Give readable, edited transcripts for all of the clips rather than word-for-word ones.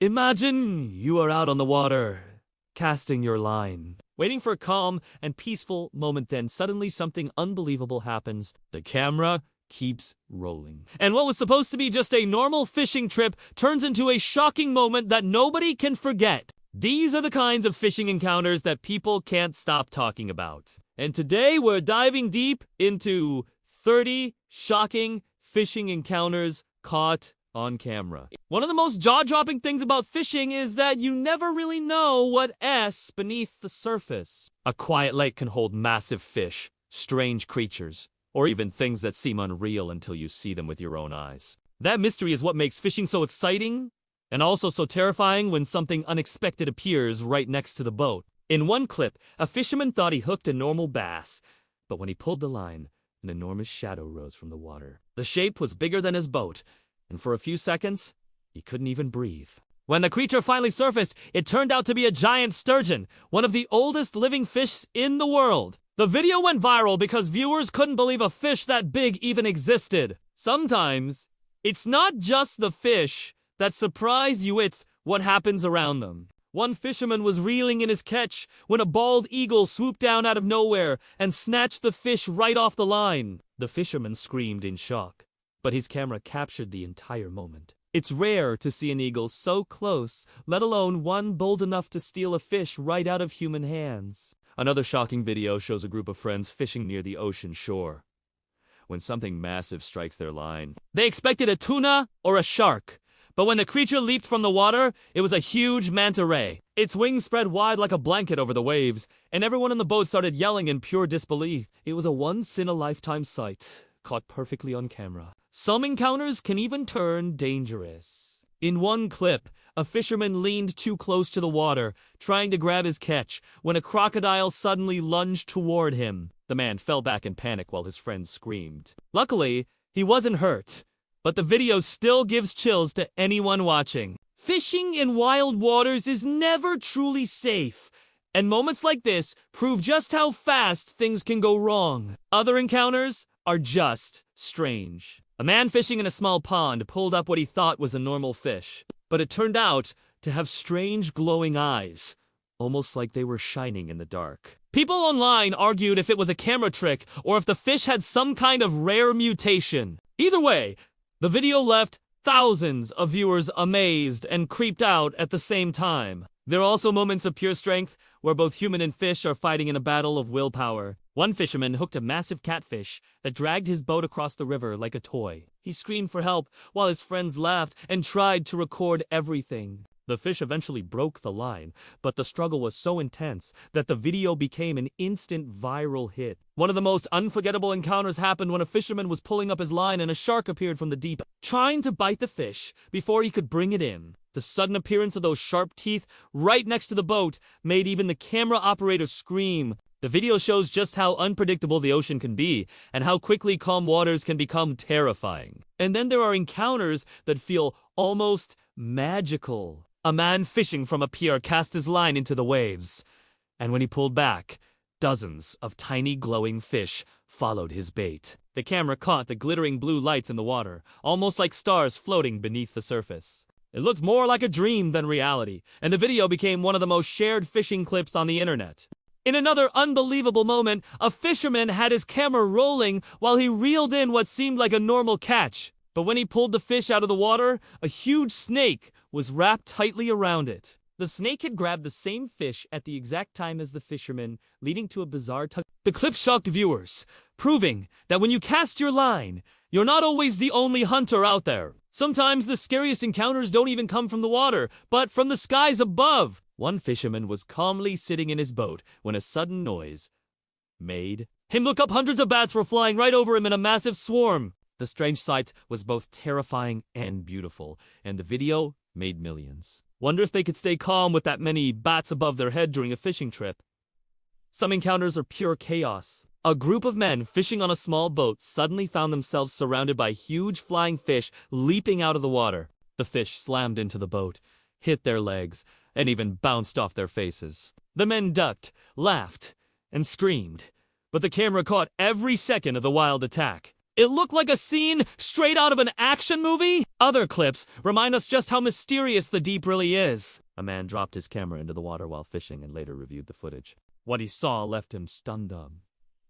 Imagine you are out on the water, casting your line, waiting for a calm and peaceful moment. Then suddenly something unbelievable happens. The camera keeps rolling. And what was supposed to be just a normal fishing trip turns into a shocking moment that nobody can forget. These are the kinds of fishing encounters that people can't stop talking about. And today we're diving deep into 30 shocking fishing encounters caught on camera. One of the most jaw-dropping things about fishing is that you never really know what's beneath the surface. A quiet lake can hold massive fish, strange creatures, or even things that seem unreal until you see them with your own eyes. That mystery is what makes fishing so exciting, and also so terrifying when something unexpected appears right next to the boat. In one clip, a fisherman thought he hooked a normal bass, but when he pulled the line, an enormous shadow rose from the water. The shape was bigger than his boat, and for a few seconds, he couldn't even breathe. When the creature finally surfaced, it turned out to be a giant sturgeon, one of the oldest living fish in the world. The video went viral because viewers couldn't believe a fish that big even existed. Sometimes, it's not just the fish that surprise you, it's what happens around them. One fisherman was reeling in his catch when a bald eagle swooped down out of nowhere and snatched the fish right off the line. The fisherman screamed in shock, but his camera captured the entire moment. It's rare to see an eagle so close, let alone one bold enough to steal a fish right out of human hands. Another shocking video shows a group of friends fishing near the ocean shore when something massive strikes their line. They expected a tuna or a shark, but when the creature leaped from the water, it was a huge manta ray. Its wings spread wide like a blanket over the waves, and everyone in the boat started yelling in pure disbelief. It was a once-in-a-lifetime sight, caught perfectly on camera. Some encounters can even turn dangerous. In one clip, a fisherman leaned too close to the water, trying to grab his catch, when a crocodile suddenly lunged toward him. The man fell back in panic while his friends screamed. Luckily, he wasn't hurt, but the video still gives chills to anyone watching. Fishing in wild waters is never truly safe, and moments like this prove just how fast things can go wrong. Other encounters are just strange. A man fishing in a small pond pulled up what he thought was a normal fish, but it turned out to have strange glowing eyes, almost like they were shining in the dark. People online argued if it was a camera trick or if the fish had some kind of rare mutation. Either way, the video left thousands of viewers amazed and creeped out at the same time. There are also moments of pure strength where both human and fish are fighting in a battle of willpower. One fisherman hooked a massive catfish that dragged his boat across the river like a toy. He screamed for help while his friends laughed and tried to record everything. The fish eventually broke the line, but the struggle was so intense that the video became an instant viral hit. One of the most unforgettable encounters happened when a fisherman was pulling up his line and a shark appeared from the deep, trying to bite the fish before he could bring it in. The sudden appearance of those sharp teeth right next to the boat made even the camera operator scream. The video shows just how unpredictable the ocean can be and how quickly calm waters can become terrifying. And then there are encounters that feel almost magical. A man fishing from a pier cast his line into the waves, and when he pulled back, dozens of tiny glowing fish followed his bait. The camera caught the glittering blue lights in the water, almost like stars floating beneath the surface. It looked more like a dream than reality, and the video became one of the most shared fishing clips on the internet. In another unbelievable moment, a fisherman had his camera rolling while he reeled in what seemed like a normal catch. But when he pulled the fish out of the water, a huge snake was wrapped tightly around it. The snake had grabbed the same fish at the exact time as the fisherman, leading to a bizarre tug. The clip shocked viewers, proving that when you cast your line, you're not always the only hunter out there. Sometimes the scariest encounters don't even come from the water, but from the skies above. One fisherman was calmly sitting in his boat when a sudden noise made him look up. Hundreds of bats were flying right over him in a massive swarm. The strange sight was both terrifying and beautiful, and the video made millions. Wonder if they could stay calm with that many bats above their head during a fishing trip. Some encounters are pure chaos. A group of men fishing on a small boat suddenly found themselves surrounded by huge flying fish leaping out of the water. The fish slammed into the boat, hit their legs, and even bounced off their faces. The men ducked, laughed, and screamed, but the camera caught every second of the wild attack. It looked like a scene straight out of an action movie. Other clips remind us just how mysterious the deep really is. A man dropped his camera into the water while fishing and later reviewed the footage. What he saw left him stunned.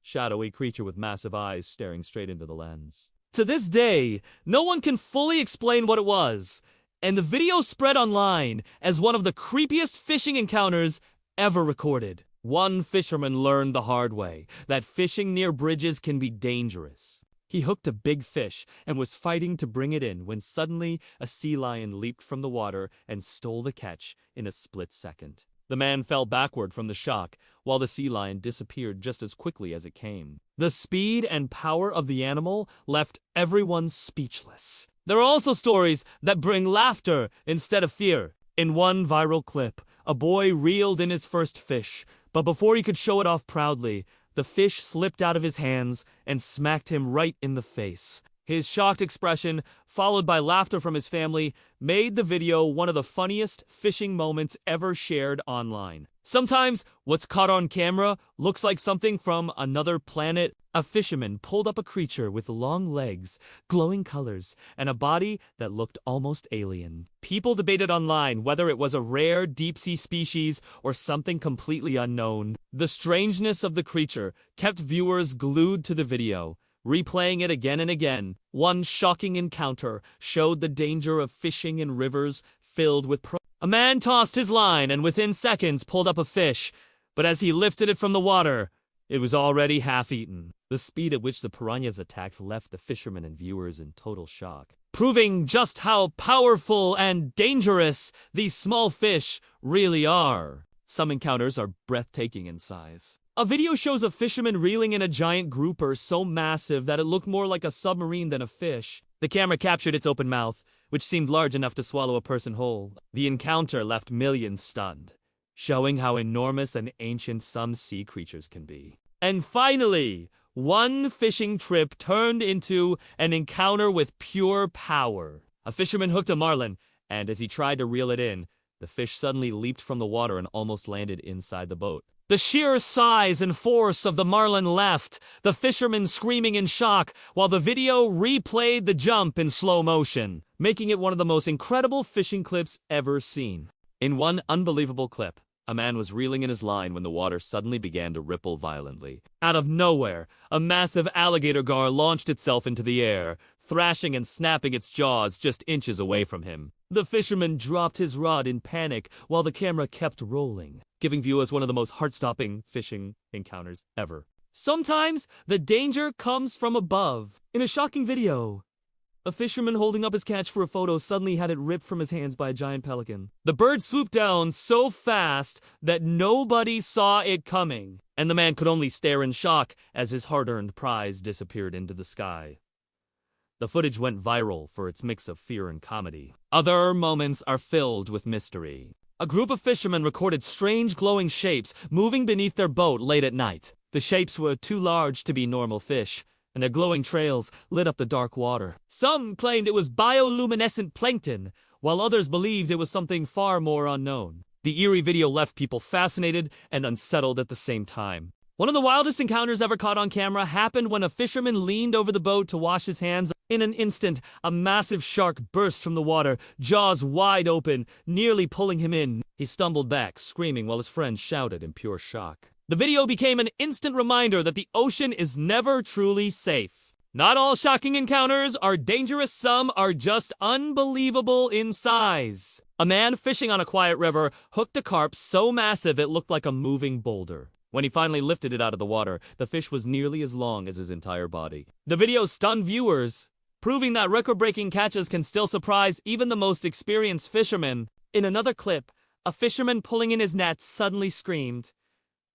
Shadowy creature with massive eyes staring straight into the lens. To this day, no one can fully explain what it was, and the video spread online as one of the creepiest fishing encounters ever recorded. One fisherman learned the hard way that fishing near bridges can be dangerous. He hooked a big fish and was fighting to bring it in when suddenly a sea lion leaped from the water and stole the catch in a split second. The man fell backward from the shock, while the sea lion disappeared just as quickly as it came. The speed and power of the animal left everyone speechless. There are also stories that bring laughter instead of fear. In one viral clip, a boy reeled in his first fish, but before he could show it off proudly, the fish slipped out of his hands and smacked him right in the face. His shocked expression, followed by laughter from his family, made the video one of the funniest fishing moments ever shared online. Sometimes, what's caught on camera looks like something from another planet. A fisherman pulled up a creature with long legs, glowing colors, and a body that looked almost alien. People debated online whether it was a rare deep-sea species or something completely unknown. The strangeness of the creature kept viewers glued to the video, replaying it again and again. One shocking encounter showed the danger of fishing in rivers filled with A man tossed his line and within seconds pulled up a fish, but as he lifted it from the water, it was already half-eaten. The speed at which the piranhas attacked left the fishermen and viewers in total shock, proving just how powerful and dangerous these small fish really are. Some encounters are breathtaking in size. A video shows a fisherman reeling in a giant grouper so massive that it looked more like a submarine than a fish. The camera captured its open mouth, which seemed large enough to swallow a person whole. The encounter left millions stunned, showing how enormous and ancient some sea creatures can be. And finally, one fishing trip turned into an encounter with pure power. A fisherman hooked a marlin, and as he tried to reel it in, the fish suddenly leaped from the water and almost landed inside the boat. The sheer size and force of the marlin left the fisherman screaming in shock, while the video replayed the jump in slow motion, making it one of the most incredible fishing clips ever seen. In one unbelievable clip, a man was reeling in his line when the water suddenly began to ripple violently. Out of nowhere, a massive alligator gar launched itself into the air, thrashing and snapping its jaws just inches away from him. The fisherman dropped his rod in panic while the camera kept rolling, giving viewers one of the most heart-stopping fishing encounters ever. Sometimes, the danger comes from above. In a shocking video, a fisherman holding up his catch for a photo suddenly had it ripped from his hands by a giant pelican. The bird swooped down so fast that nobody saw it coming, and the man could only stare in shock as his hard-earned prize disappeared into the sky. The footage went viral for its mix of fear and comedy. Other moments are filled with mystery. A group of fishermen recorded strange glowing shapes moving beneath their boat late at night. The shapes were too large to be normal fish, and their glowing trails lit up the dark water. Some claimed it was bioluminescent plankton, while others believed it was something far more unknown. The eerie video left people fascinated and unsettled at the same time. One of the wildest encounters ever caught on camera happened when a fisherman leaned over the boat to wash his hands. In an instant, a massive shark burst from the water, jaws wide open, nearly pulling him in. He stumbled back, screaming while his friends shouted in pure shock. The video became an instant reminder that the ocean is never truly safe. Not all shocking encounters are dangerous, some are just unbelievable in size. A man fishing on a quiet river hooked a carp so massive it looked like a moving boulder. When he finally lifted it out of the water, the fish was nearly as long as his entire body. The video stunned viewers, proving that record-breaking catches can still surprise even the most experienced fishermen. In another clip, a fisherman pulling in his net suddenly screamed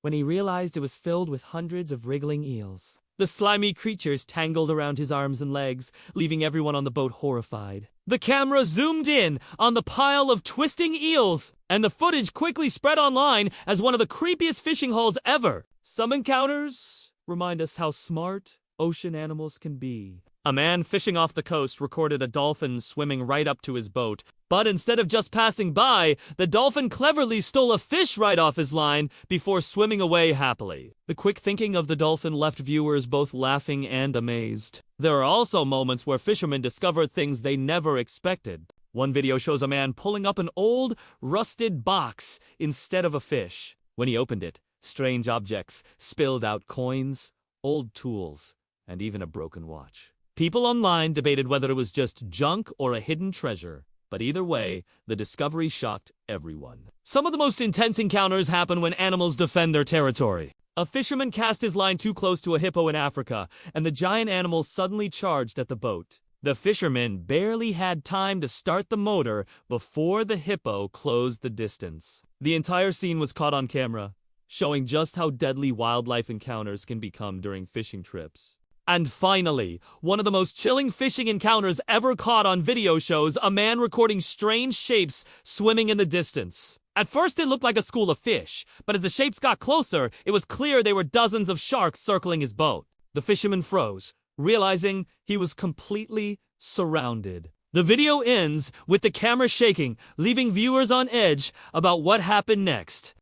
when he realized it was filled with hundreds of wriggling eels. The slimy creatures tangled around his arms and legs, leaving everyone on the boat horrified. The camera zoomed in on the pile of twisting eels, and the footage quickly spread online as one of the creepiest fishing hauls ever. Some encounters remind us how smart ocean animals can be. A man fishing off the coast recorded a dolphin swimming right up to his boat. But instead of just passing by, the dolphin cleverly stole a fish right off his line before swimming away happily. The quick thinking of the dolphin left viewers both laughing and amazed. There are also moments where fishermen discover things they never expected. One video shows a man pulling up an old, rusted box instead of a fish. When he opened it, strange objects spilled out: coins, old tools, and even a broken watch. People online debated whether it was just junk or a hidden treasure, but either way, the discovery shocked everyone. Some of the most intense encounters happen when animals defend their territory. A fisherman cast his line too close to a hippo in Africa, and the giant animal suddenly charged at the boat. The fisherman barely had time to start the motor before the hippo closed the distance. The entire scene was caught on camera, showing just how deadly wildlife encounters can become during fishing trips. And finally, one of the most chilling fishing encounters ever caught on video shows a man recording strange shapes swimming in the distance. At first it looked like a school of fish, but as the shapes got closer, it was clear they were dozens of sharks circling his boat. The fisherman froze, realizing he was completely surrounded. The video ends with the camera shaking, leaving viewers on edge about what happened next.